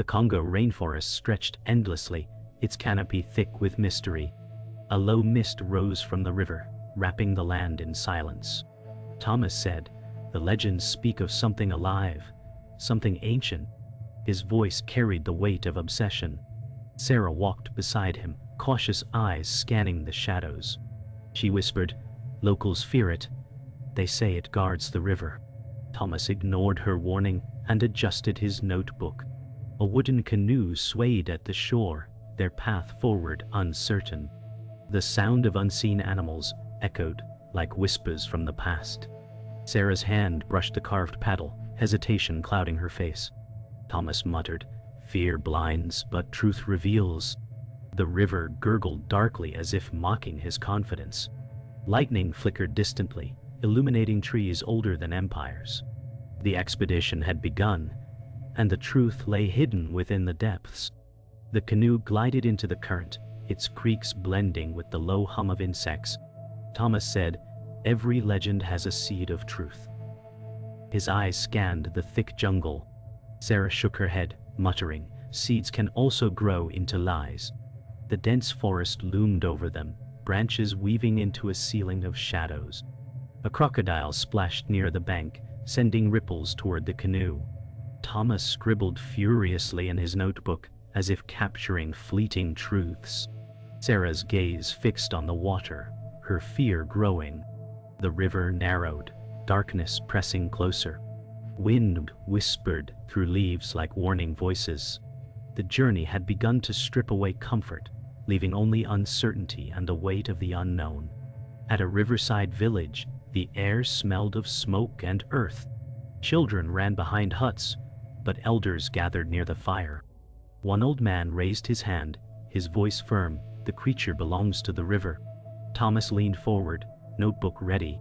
The Congo rainforest stretched endlessly, its canopy thick with mystery. A low mist rose from the river, wrapping the land in silence. Thomas said, "The legends speak of something alive, something ancient." His voice carried the weight of obsession. Sarah walked beside him, cautious eyes scanning the shadows. She whispered, "Locals fear it. They say it guards the river." Thomas ignored her warning and adjusted his notebook. A wooden canoe swayed at the shore, their path forward uncertain. The sound of unseen animals echoed like whispers from the past. Sarah's hand brushed the carved paddle, hesitation clouding her face. Thomas muttered, "Fear blinds, but truth reveals." The river gurgled darkly as if mocking his confidence. Lightning flickered distantly, illuminating trees older than empires. The expedition had begun, and the truth lay hidden within the depths. The canoe glided into the current, its creaks blending with the low hum of insects. Thomas said, "Every legend has a seed of truth." His eyes scanned the thick jungle. Sarah shook her head, muttering, "Seeds can also grow into lies." The dense forest loomed over them, branches weaving into a ceiling of shadows. A crocodile splashed near the bank, sending ripples toward the canoe. Thomas scribbled furiously in his notebook, as if capturing fleeting truths. Sarah's gaze fixed on the water, her fear growing. The river narrowed, darkness pressing closer. Wind whispered through leaves like warning voices. The journey had begun to strip away comfort, leaving only uncertainty and the weight of the unknown. At a riverside village, the air smelled of smoke and earth. Children ran behind huts, but elders gathered near the fire. One old man raised his hand, his voice firm, "The creature belongs to the river." Thomas leaned forward, notebook ready.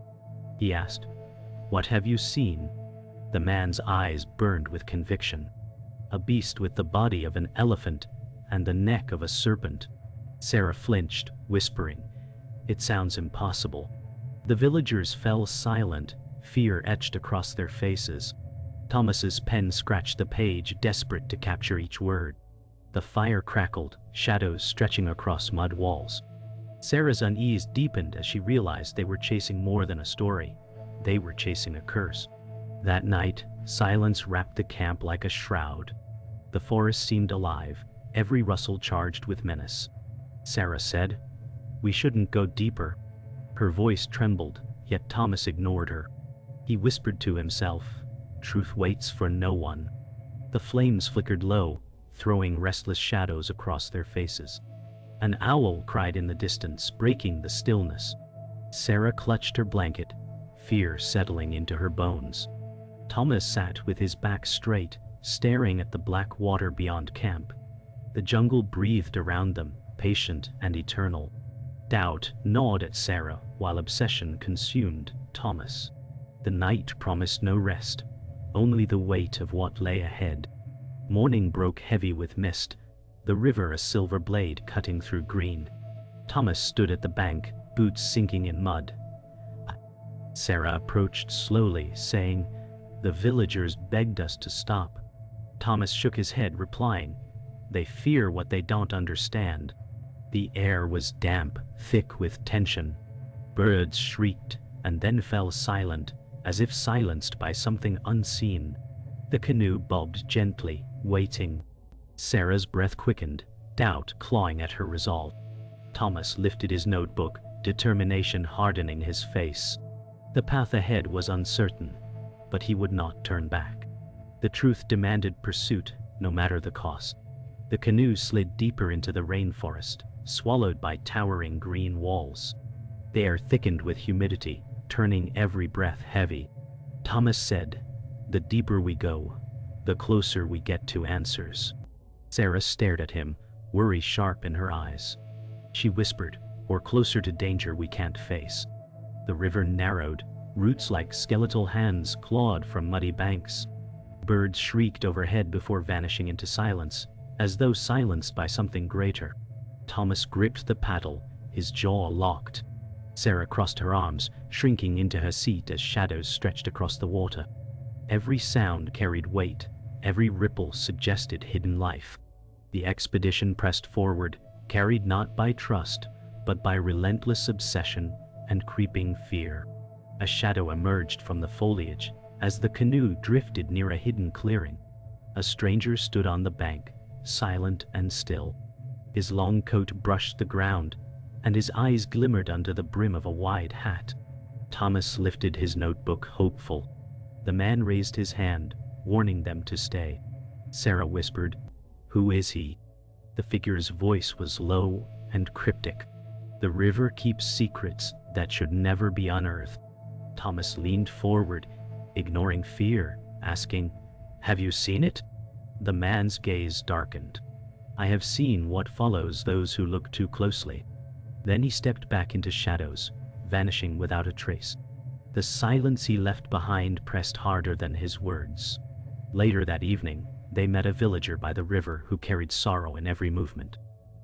He asked, "What have you seen?" The man's eyes burned with conviction. "A beast with the body of an elephant and the neck of a serpent." Sarah flinched, whispering, "It sounds impossible." The villagers fell silent, fear etched across their faces. Thomas's pen scratched the page, desperate to capture each word. The fire crackled, shadows stretching across mud walls. Sarah's unease deepened as she realized they were chasing more than a story. They were chasing a curse. That night, silence wrapped the camp like a shroud. The forest seemed alive, every rustle charged with menace. Sarah said, "We shouldn't go deeper." Her voice trembled, yet Thomas ignored her. He whispered to himself, "Truth waits for no one." The flames flickered low, throwing restless shadows across their faces. An owl cried in the distance, breaking the stillness. Sarah clutched her blanket, fear settling into her bones. Thomas sat with his back straight, staring at the black water beyond camp. The jungle breathed around them, patient and eternal. Doubt gnawed at Sarah, while obsession consumed Thomas. The night promised no rest, only the weight of what lay ahead. Morning broke heavy with mist, the river a silver blade cutting through green. Thomas stood at the bank, boots sinking in mud. Sarah approached slowly, saying, "The villagers begged us to stop." Thomas shook his head, replying, "They fear what they don't understand." The air was damp, thick with tension. Birds shrieked, and then fell silent, as if silenced by something unseen. The canoe bobbed gently, waiting. Sarah's breath quickened, doubt clawing at her resolve. Thomas lifted his notebook, determination hardening his face. The path ahead was uncertain, but he would not turn back. The truth demanded pursuit, no matter the cost. The canoe slid deeper into the rainforest, swallowed by towering green walls. The air thickened with humidity, turning every breath heavy. Thomas said, "The deeper we go, the closer we get to answers." Sarah stared at him, worry sharp in her eyes. She whispered, "Or closer to danger we can't face." The river narrowed, roots like skeletal hands clawed from muddy banks. Birds shrieked overhead before vanishing into silence, as though silenced by something greater. Thomas gripped the paddle, his jaw locked. Sarah crossed her arms, shrinking into her seat as shadows stretched across the water. Every sound carried weight, Every ripple suggested hidden life. The expedition pressed forward, carried not by trust, but by relentless obsession and creeping fear. A shadow emerged from the foliage as the canoe drifted near a hidden clearing. A stranger stood on the bank, silent and still. His long coat brushed the ground, and his eyes glimmered under the brim of a wide hat. Thomas lifted his notebook, hopeful. The man raised his hand, warning them to stay. Sarah whispered, "Who is he?" The figure's voice was low and cryptic. "The river keeps secrets that should never be unearthed." Thomas leaned forward, ignoring fear, asking, "Have you seen it?" The man's gaze darkened. "I have seen what follows those who look too closely." Then he stepped back into shadows, vanishing without a trace. The silence he left behind pressed harder than his words. Later that evening, they met a villager by the river who carried sorrow in every movement.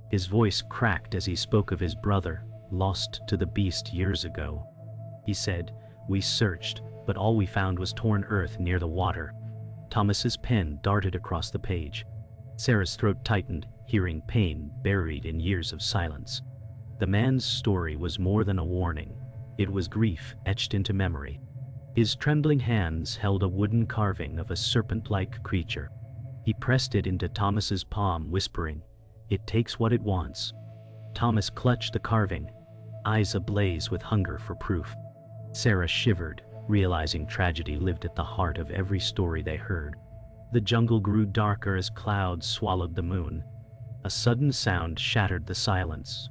His voice cracked as he spoke of his brother, lost to the beast years ago. He said, "We searched, but all we found was torn earth near the water." Thomas's pen darted across the page. Sarah's throat tightened, hearing pain buried in years of silence. The man's story was more than a warning. It was grief etched into memory. His trembling hands held a wooden carving of a serpent-like creature. He pressed it into Thomas's palm, whispering, "It takes what it wants." Thomas clutched the carving, eyes ablaze with hunger for proof. Sarah shivered, realizing tragedy lived at the heart of every story they heard. The jungle grew darker as clouds swallowed the moon. A sudden sound shattered the silence.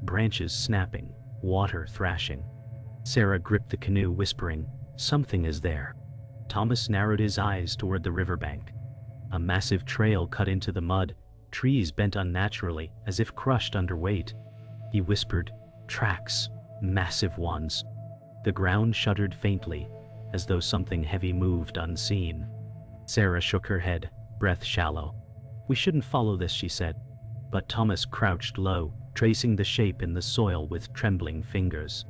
Branches snapping, water thrashing. Sarah gripped the canoe, whispering, "Something is there." Thomas narrowed his eyes toward the riverbank. A massive trail cut into the mud, trees bent unnaturally as if crushed under weight. He whispered, "Tracks, massive ones." The ground shuddered faintly, as though something heavy moved unseen. Sarah shook her head, breath shallow. "We shouldn't follow this," she said. But Thomas crouched low, tracing the shape in the soil with trembling fingers.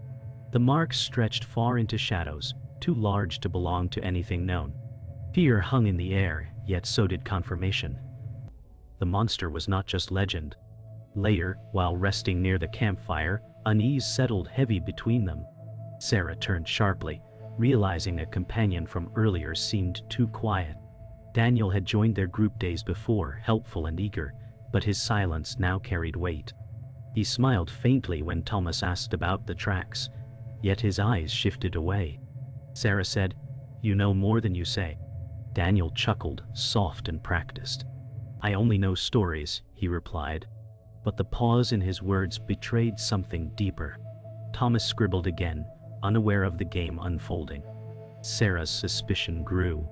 The marks stretched far into shadows, too large to belong to anything known. Fear hung in the air, yet so did confirmation. The monster was not just legend. Later, while resting near the campfire, unease settled heavy between them. Sarah turned sharply, realizing a companion from earlier seemed too quiet. Daniel had joined their group days before, helpful and eager, but his silence now carried weight. He smiled faintly when Thomas asked about the tracks, yet his eyes shifted away. Sarah said, "You know more than you say." Daniel chuckled, soft and practiced. "I only know stories," he replied. But the pause in his words betrayed something deeper. Thomas scribbled again, unaware of the game unfolding. Sarah's suspicion grew.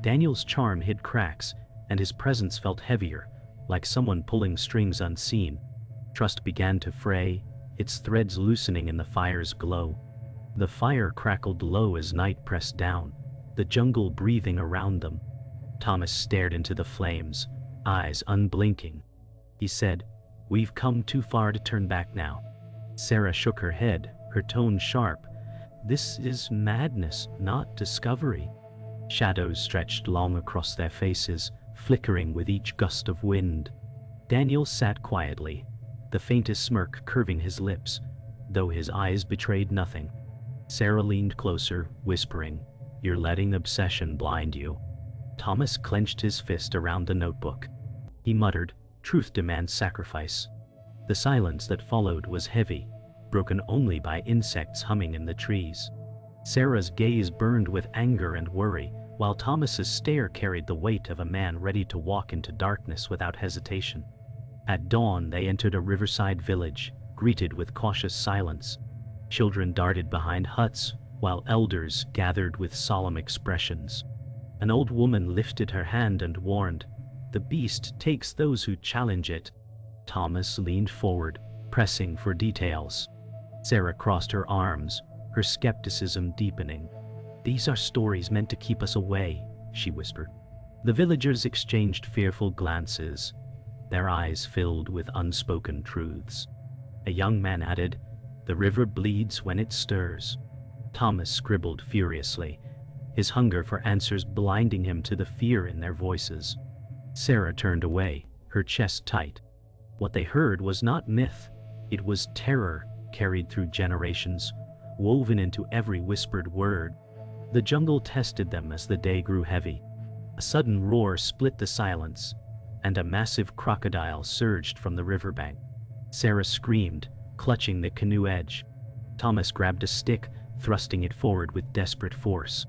Daniel's charm hid cracks, and his presence felt heavier, like someone pulling strings unseen. Trust began to fray, its threads loosening in the fire's glow. The fire crackled low as night pressed down, the jungle breathing around them. Thomas stared into the flames, eyes unblinking. He said, "We've come too far to turn back now." Sarah shook her head, her tone sharp. "This is madness, not discovery." Shadows stretched long across their faces, flickering with each gust of wind. Daniel sat quietly, the faintest smirk curving his lips, though his eyes betrayed nothing. Sarah leaned closer, whispering, "You're letting obsession blind you." Thomas clenched his fist around the notebook. He muttered, "Truth demands sacrifice." The silence that followed was heavy, broken only by insects humming in the trees. Sarah's gaze burned with anger and worry, while Thomas's stare carried the weight of a man ready to walk into darkness without hesitation. At dawn they entered a riverside village, greeted with cautious silence. Children darted behind huts, while elders gathered with solemn expressions. An old woman lifted her hand and warned, "The beast takes those who challenge it." Thomas leaned forward, pressing for details. Sarah crossed her arms, her skepticism deepening. "These are stories meant to keep us away," she whispered. The villagers exchanged fearful glances, their eyes filled with unspoken truths. A young man added, "The river bleeds when it stirs." Thomas scribbled furiously, his hunger for answers blinding him to the fear in their voices. Sarah turned away, her chest tight. What they heard was not myth, it was terror carried through generations, woven into every whispered word. The jungle tested them as the day grew heavy. A sudden roar split the silence, and a massive crocodile surged from the riverbank. Sarah screamed, clutching the canoe edge. Thomas grabbed a stick, thrusting it forward with desperate force.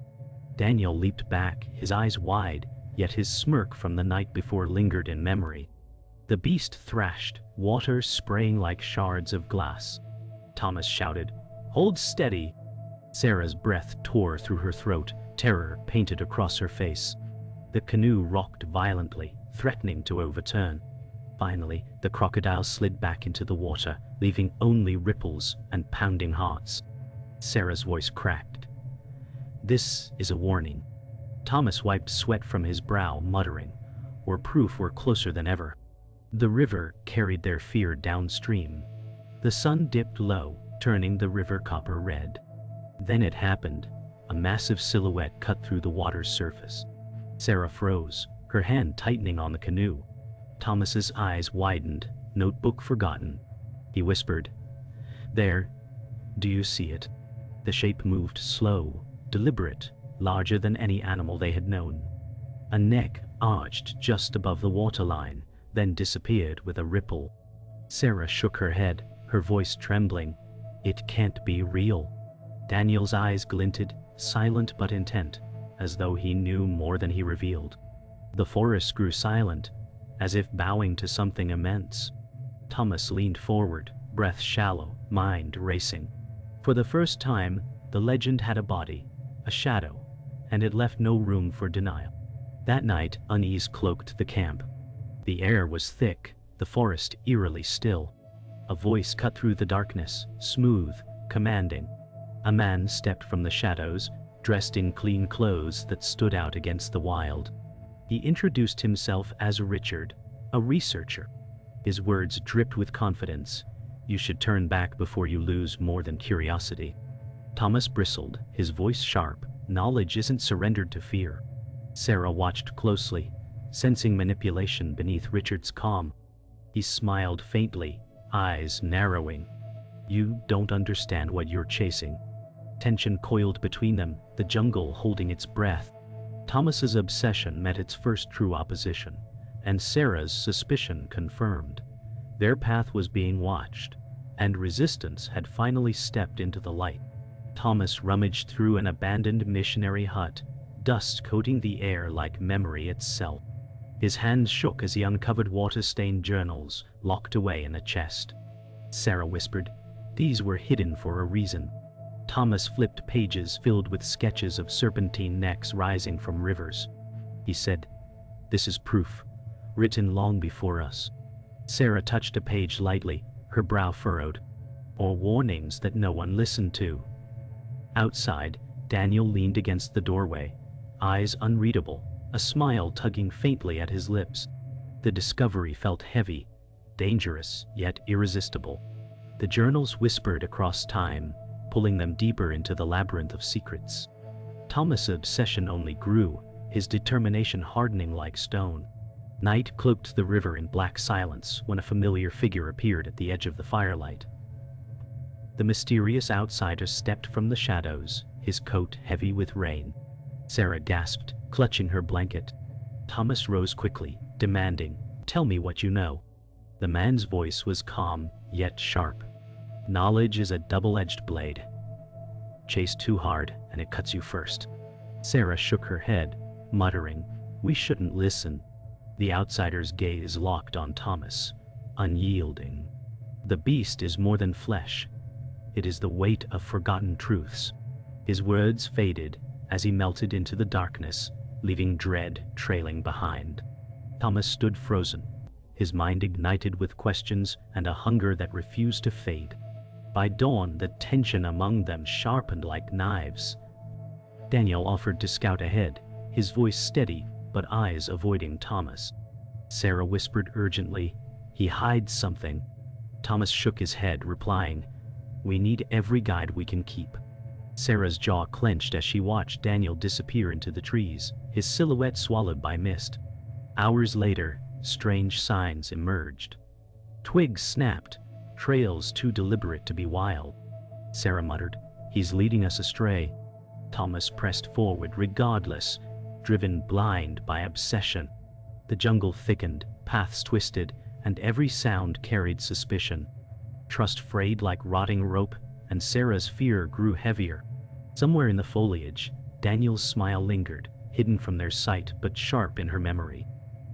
Daniel leaped back, his eyes wide, yet his smirk from the night before lingered in memory. The beast thrashed, water spraying like shards of glass. Thomas shouted, "Hold steady!" Sarah's breath tore through her throat, terror painted across her face. The canoe rocked violently, threatening to overturn. Finally, the crocodile slid back into the water, leaving only ripples and pounding hearts. Sarah's voice cracked. "This is a warning." Thomas wiped sweat from his brow, muttering, "Or proof we're closer than ever." The river carried their fear downstream. The sun dipped low, turning the river copper red. Then it happened. A massive silhouette cut through the water's surface. Sarah froze, her hand tightening on the canoe. Thomas's eyes widened, notebook forgotten. He whispered, "There. Do you see it?" The shape moved slow, deliberate, larger than any animal they had known. A neck arched just above the waterline, then disappeared with a ripple. Sarah shook her head, her voice trembling. "It can't be real." Daniel's eyes glinted, silent but intent, as though he knew more than he revealed. The forest grew silent, as if bowing to something immense. Thomas leaned forward, breath shallow, mind racing. For the first time, the legend had a body, a shadow, and it left no room for denial. That night, unease cloaked the camp. The air was thick, the forest eerily still. A voice cut through the darkness, smooth, commanding. A man stepped from the shadows, dressed in clean clothes that stood out against the wild. He introduced himself as Richard, a researcher. His words dripped with confidence. "You should turn back before you lose more than curiosity." Thomas bristled, his voice sharp. "Knowledge isn't surrendered to fear." Sarah watched closely, sensing manipulation beneath Richard's calm. He smiled faintly, eyes narrowing. "You don't understand what you're chasing." Tension coiled between them, the jungle holding its breath. Thomas's obsession met its first true opposition, and Sarah's suspicion confirmed. Their path was being watched, and resistance had finally stepped into the light. Thomas rummaged through an abandoned missionary hut, dust coating the air like memory itself. His hands shook as he uncovered water-stained journals, locked away in a chest. Sarah whispered, "These were hidden for a reason." Thomas flipped pages filled with sketches of serpentine necks rising from rivers. He said, "This is proof, written long before us." Sarah touched a page lightly, her brow furrowed. "Or warnings that no one listened to." Outside, Daniel leaned against the doorway, eyes unreadable, a smile tugging faintly at his lips. The discovery felt heavy, dangerous, yet irresistible. The journals whispered across time, pulling them deeper into the labyrinth of secrets. Thomas' obsession only grew, his determination hardening like stone. Night cloaked the river in black silence when a familiar figure appeared at the edge of the firelight. The mysterious outsider stepped from the shadows, his coat heavy with rain. Sarah gasped, clutching her blanket. Thomas rose quickly, demanding, "Tell me what you know." The man's voice was calm, yet sharp. "Knowledge is a double-edged blade. Chase too hard, and it cuts you first." Sarah shook her head, muttering, "We shouldn't listen." The outsider's gaze locked on Thomas, unyielding. "The beast is more than flesh. It is the weight of forgotten truths." His words faded as he melted into the darkness, leaving dread trailing behind. Thomas stood frozen, his mind ignited with questions and a hunger that refused to fade. By dawn, the tension among them sharpened like knives. Daniel offered to scout ahead, his voice steady, but eyes avoiding Thomas. Sarah whispered urgently, "He hides something." Thomas shook his head, replying, "We need every guide we can keep." Sarah's jaw clenched as she watched Daniel disappear into the trees, his silhouette swallowed by mist. Hours later, strange signs emerged. Twigs snapped, trails too deliberate to be wild. Sarah muttered, "He's leading us astray." Thomas pressed forward regardless, driven blind by obsession. The jungle thickened, paths twisted, and every sound carried suspicion. Trust frayed like rotting rope, and Sarah's fear grew heavier. Somewhere in the foliage, Daniel's smile lingered, hidden from their sight but sharp in her memory.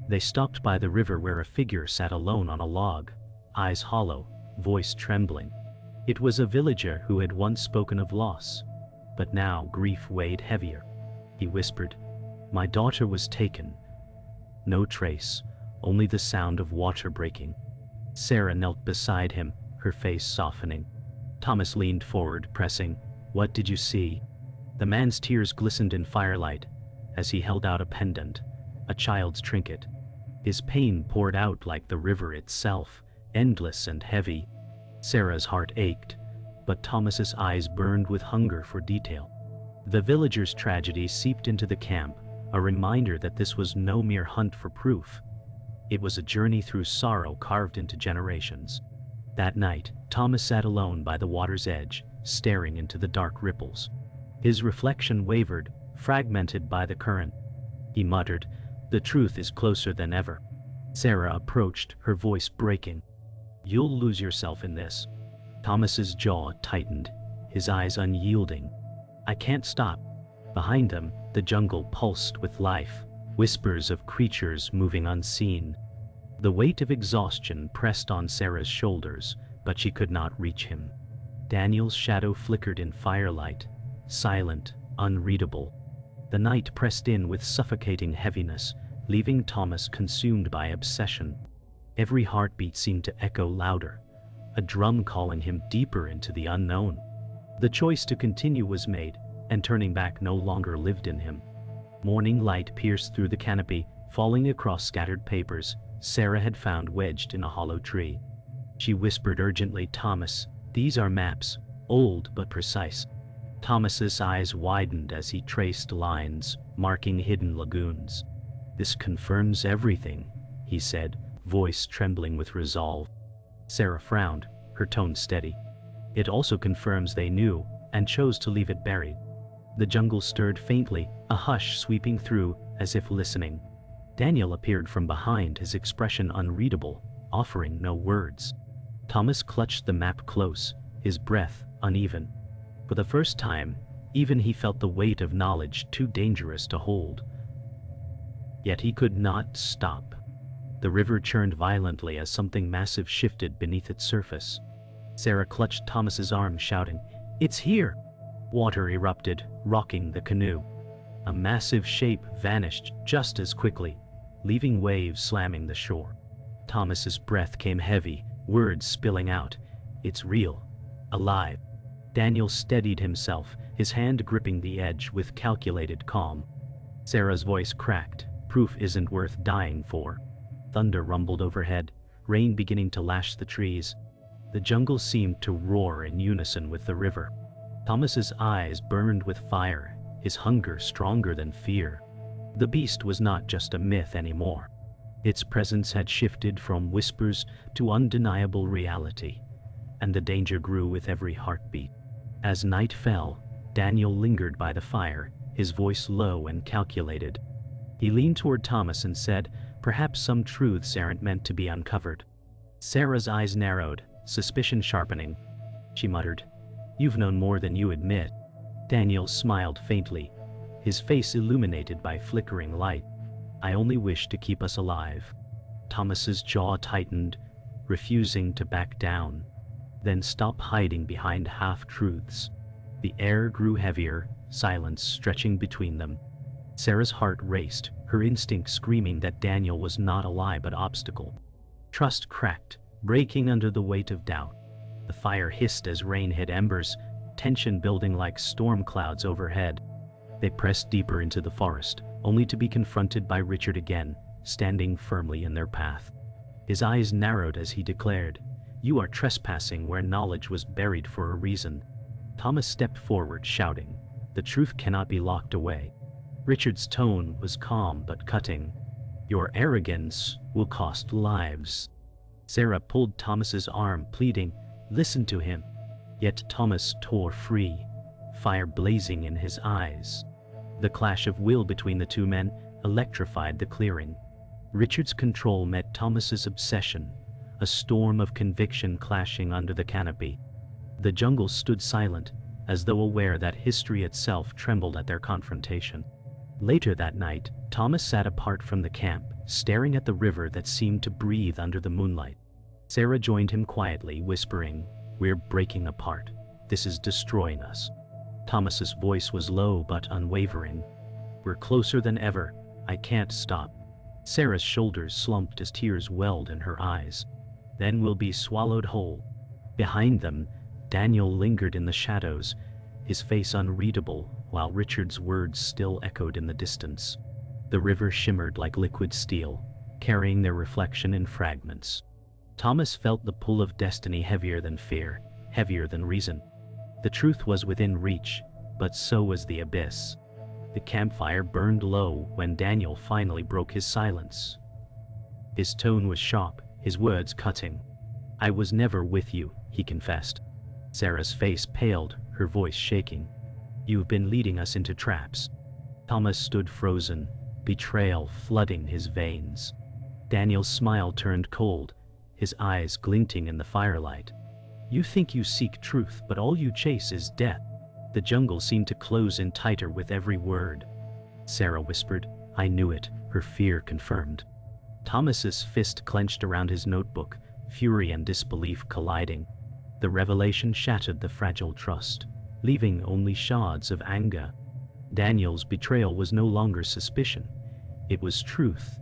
They stopped by the river where a figure sat alone on a log, eyes hollow, voice trembling. It was a villager who had once spoken of loss, but now grief weighed heavier. He whispered, "My daughter was taken. No trace, only the sound of water breaking." Sarah knelt beside him, her face softening. Thomas leaned forward, pressing, "What did you see?" The man's tears glistened in firelight as he held out a pendant, a child's trinket. His pain poured out like the river itself, endless and heavy. Sarah's heart ached, but Thomas's eyes burned with hunger for detail. The villager's tragedy seeped into the camp, a reminder that this was no mere hunt for proof. It was a journey through sorrow carved into generations. That night, Thomas sat alone by the water's edge, staring into the dark ripples. His reflection wavered, fragmented by the current. He muttered, "The truth is closer than ever." Sarah approached, her voice breaking. "You'll lose yourself in this." Thomas's jaw tightened, his eyes unyielding. "I can't stop." Behind them, the jungle pulsed with life, whispers of creatures moving unseen. The weight of exhaustion pressed on Sarah's shoulders, but she could not reach him. Daniel's shadow flickered in firelight, silent, unreadable. The night pressed in with suffocating heaviness, leaving Thomas consumed by obsession. Every heartbeat seemed to echo louder, a drum calling him deeper into the unknown. The choice to continue was made, and turning back no longer lived in him. Morning light pierced through the canopy, falling across scattered papers Sarah had found wedged in a hollow tree. She whispered urgently, "Thomas, these are maps, old but precise." Thomas's eyes widened as he traced lines, marking hidden lagoons. "This confirms everything," he said, voice trembling with resolve. Sarah frowned, her tone steady. "It also confirms they knew, and chose to leave it buried." The jungle stirred faintly, a hush sweeping through, as if listening. Daniel appeared from behind, his expression unreadable, offering no words. Thomas clutched the map close, his breath uneven. For the first time, even he felt the weight of knowledge too dangerous to hold. Yet he could not stop. The river churned violently as something massive shifted beneath its surface. Sarah clutched Thomas's arm, shouting, "It's here!" Water erupted, rocking the canoe. A massive shape vanished just as quickly, leaving waves slamming the shore. Thomas's breath came heavy, words spilling out. "It's real. Alive." Daniel steadied himself, his hand gripping the edge with calculated calm. Sarah's voice cracked. "Proof isn't worth dying for." Thunder rumbled overhead, rain beginning to lash the trees. The jungle seemed to roar in unison with the river. Thomas's eyes burned with fire, his hunger stronger than fear. The beast was not just a myth anymore. Its presence had shifted from whispers to undeniable reality, and the danger grew with every heartbeat. As night fell, Daniel lingered by the fire, his voice low and calculated. He leaned toward Thomas and said, "Perhaps some truths aren't meant to be uncovered." Sarah's eyes narrowed, suspicion sharpening. She muttered, "You've known more than you admit." Daniel smiled faintly, his face illuminated by flickering light. "I only wish to keep us alive." Thomas's jaw tightened, refusing to back down. Then stop hiding behind half-truths. The air grew heavier, silence stretching between them. Sarah's heart raced, her instinct screaming that Daniel was not a lie but obstacle. Trust cracked, breaking under the weight of doubt. The fire hissed as rain hit embers, tension building like storm clouds overhead. They pressed deeper into the forest, only to be confronted by Richard again, standing firmly in their path. His eyes narrowed as he declared, "You are trespassing where knowledge was buried for a reason." Thomas stepped forward, shouting, "The truth cannot be locked away." Richard's tone was calm but cutting. "Your arrogance will cost lives." Sarah pulled Thomas's arm, pleading, "Listen to him." Yet Thomas tore free, fire blazing in his eyes. The clash of will between the two men electrified the clearing. Richard's control met Thomas's obsession, a storm of conviction clashing under the canopy. The jungle stood silent, as though aware that history itself trembled at their confrontation. Later that night, Thomas sat apart from the camp, staring at the river that seemed to breathe under the moonlight. Sarah joined him quietly, whispering, "We're breaking apart. This is destroying us." Thomas's voice was low but unwavering. "We're closer than ever. I can't stop." Sarah's shoulders slumped as tears welled in her eyes. "Then we'll be swallowed whole." Behind them, Daniel lingered in the shadows, his face unreadable, while Richard's words still echoed in the distance. The river shimmered like liquid steel, carrying their reflection in fragments. Thomas felt the pull of destiny heavier than fear, heavier than reason. The truth was within reach, but so was the abyss. The campfire burned low when Daniel finally broke his silence. His tone was sharp, his words cutting. "I was never with you," he confessed. Sarah's face paled, her voice shaking. "You've been leading us into traps." Thomas stood frozen, betrayal flooding his veins. Daniel's smile turned cold, his eyes glinting in the firelight. "You think you seek truth, but all you chase is death." The jungle seemed to close in tighter with every word. Sarah whispered, "I knew it," her fear confirmed. Thomas's fist clenched around his notebook, fury and disbelief colliding. The revelation shattered the fragile trust, leaving only shards of anger. Daniel's betrayal was no longer suspicion. It was truth,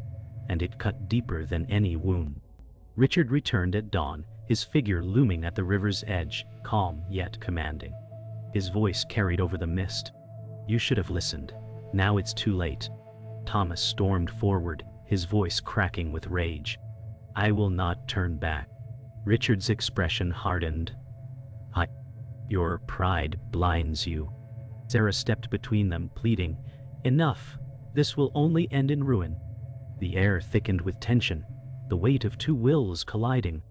and it cut deeper than any wound. Richard returned at dawn, his figure looming at the river's edge, calm yet commanding. His voice carried over the mist. "You should have listened. Now it's too late." Thomas stormed forward, his voice cracking with rage. "I will not turn back." Richard's expression hardened. Your pride blinds you." Sarah stepped between them, pleading, "Enough. This will only end in ruin." The air thickened with tension, the weight of two wills colliding.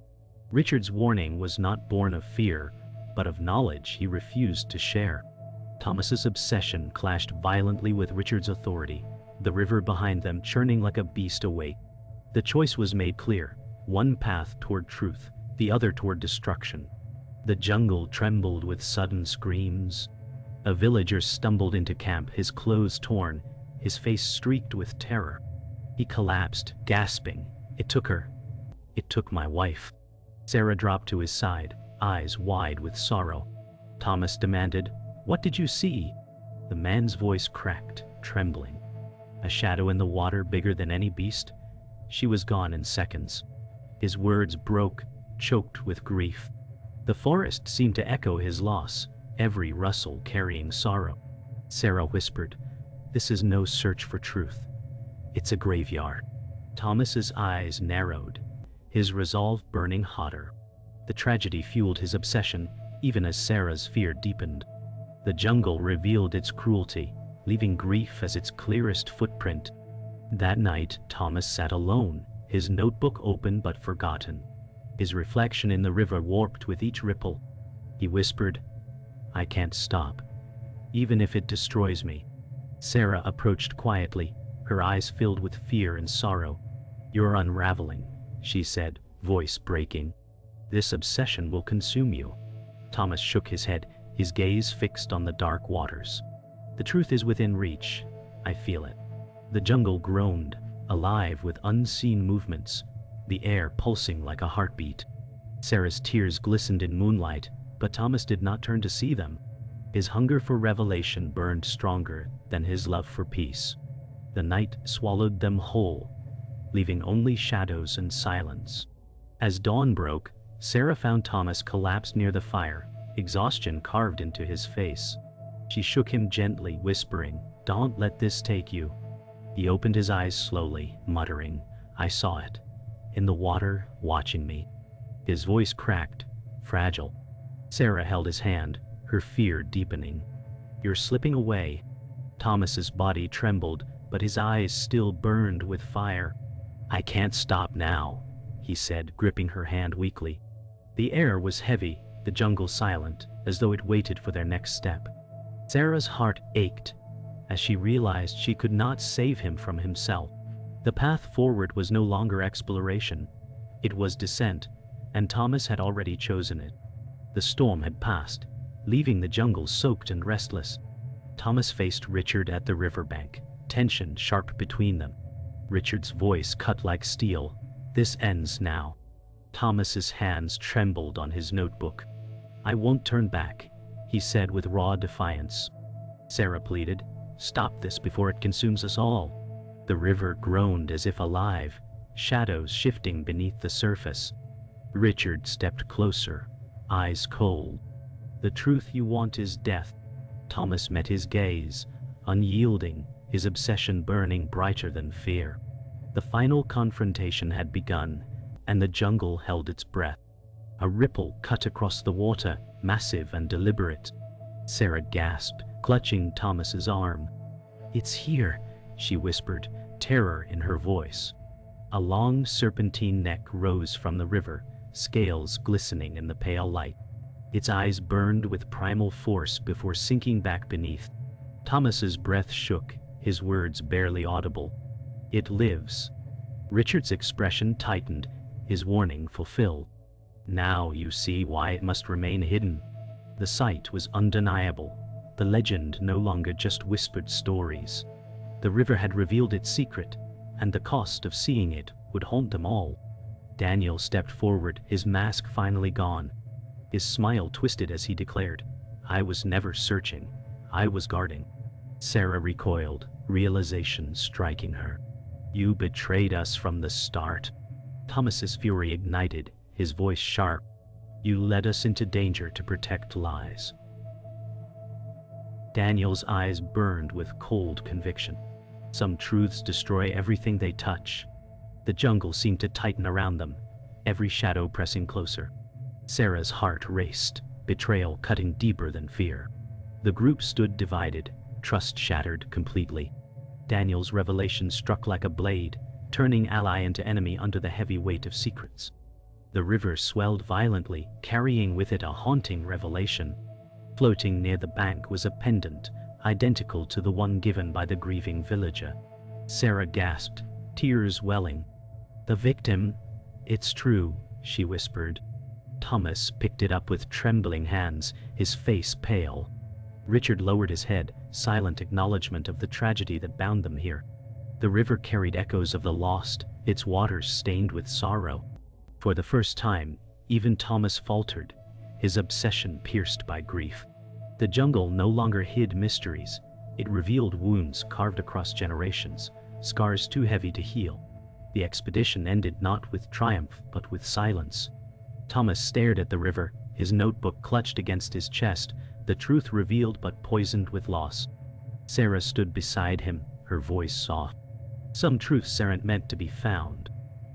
Richard's warning was not born of fear, but of knowledge he refused to share. Thomas's obsession clashed violently with Richard's authority, the river behind them churning like a beast awake. The choice was made clear, one path toward truth, the other toward destruction. The jungle trembled with sudden screams. A villager stumbled into camp, his clothes torn, his face streaked with terror. He collapsed, gasping, "It took her. It took my wife." Sarah dropped to his side, eyes wide with sorrow. Thomas demanded, "What did you see?" The man's voice cracked, trembling. "A shadow in the water bigger than any beast. She was gone in seconds." His words broke, choked with grief. The forest seemed to echo his loss, every rustle carrying sorrow. Sarah whispered, "This is no search for truth. It's a graveyard." Thomas's eyes narrowed, his resolve burning hotter. The tragedy fueled his obsession, even as Sarah's fear deepened. The jungle revealed its cruelty, leaving grief as its clearest footprint. That night, Thomas sat alone, his notebook open but forgotten. His reflection in the river warped with each ripple. He whispered, "I can't stop, even if it destroys me." Sarah approached quietly, her eyes filled with fear and sorrow. "You're unraveling," she said, voice breaking. "This obsession will consume you." Thomas shook his head, his gaze fixed on the dark waters. "The truth is within reach. I feel it." The jungle groaned, alive with unseen movements, the air pulsing like a heartbeat. Sarah's tears glistened in moonlight, but Thomas did not turn to see them. His hunger for revelation burned stronger than his love for peace. The night swallowed them whole, leaving only shadows and silence. As dawn broke, Sarah found Thomas collapsed near the fire, exhaustion carved into his face. She shook him gently, whispering, "Don't let this take you." He opened his eyes slowly, muttering, "I saw it. In the water, watching me." His voice cracked, fragile. Sarah held his hand, her fear deepening. "You're slipping away." Thomas's body trembled, but his eyes still burned with fire. "I can't stop now," he said, gripping her hand weakly. The air was heavy, the jungle silent, as though it waited for their next step. Sarah's heart ached as she realized she could not save him from himself. The path forward was no longer exploration. It was descent, and Thomas had already chosen it. The storm had passed, leaving the jungle soaked and restless. Thomas faced Richard at the riverbank, tension sharp between them. Richard's voice cut like steel. "This ends now." Thomas's hands trembled on his notebook. "I won't turn back," he said with raw defiance. Sarah pleaded, "Stop this before it consumes us all." The river groaned as if alive, shadows shifting beneath the surface. Richard stepped closer, eyes cold. "The truth you want is death." Thomas met his gaze, unyielding, his obsession burning brighter than fear. The final confrontation had begun, and the jungle held its breath. A ripple cut across the water, massive and deliberate. Sarah gasped, clutching Thomas's arm. "It's here," she whispered, terror in her voice. A long serpentine neck rose from the river, scales glistening in the pale light. Its eyes burned with primal force before sinking back beneath. Thomas's breath shook, his words barely audible. "It lives." Richard's expression tightened, his warning fulfilled. "Now you see why it must remain hidden." The sight was undeniable, the legend no longer just whispered stories. The river had revealed its secret, and the cost of seeing it would haunt them all. Daniel stepped forward, his mask finally gone. His smile twisted as he declared, "I was never searching, I was guarding." Sarah recoiled, realization striking her. "You betrayed us from the start." Thomas's fury ignited, his voice sharp. "You led us into danger to protect lies." Daniel's eyes burned with cold conviction. Some truths destroy everything they touch. The jungle seemed to tighten around them, every shadow pressing closer. Sarah's heart raced, betrayal cutting deeper than fear. The group stood divided, trust shattered completely. Daniel's revelation struck like a blade, turning ally into enemy under the heavy weight of secrets. The river swelled violently, carrying with it a haunting revelation. Floating near the bank was a pendant, identical to the one given by the grieving villager. Sarah gasped, tears welling. "The victim? It's true," she whispered. Thomas picked it up with trembling hands, his face pale. Richard lowered his head, silent acknowledgement of the tragedy that bound them here. The river carried echoes of the lost, its waters stained with sorrow. For the first time, even Thomas faltered, his obsession pierced by grief. The jungle no longer hid mysteries, it revealed wounds carved across generations, scars too heavy to heal. The expedition ended not with triumph but with silence. Thomas stared at the river, his notebook clutched against his chest, the truth revealed but poisoned with loss. Sarah stood beside him, her voice soft. Some truths aren't meant to be found.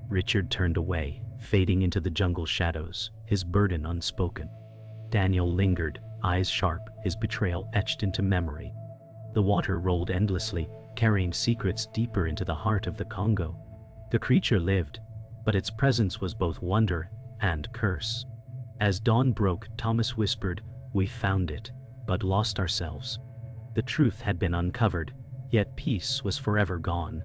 Richard turned away, fading into the jungle shadows, his burden unspoken. Daniel lingered, eyes sharp, his betrayal etched into memory. The water rolled endlessly, carrying secrets deeper into the heart of the Congo. The creature lived, but its presence was both wonder and curse. As dawn broke, Thomas whispered, "We found it, but lost ourselves." The truth had been uncovered, yet peace was forever gone.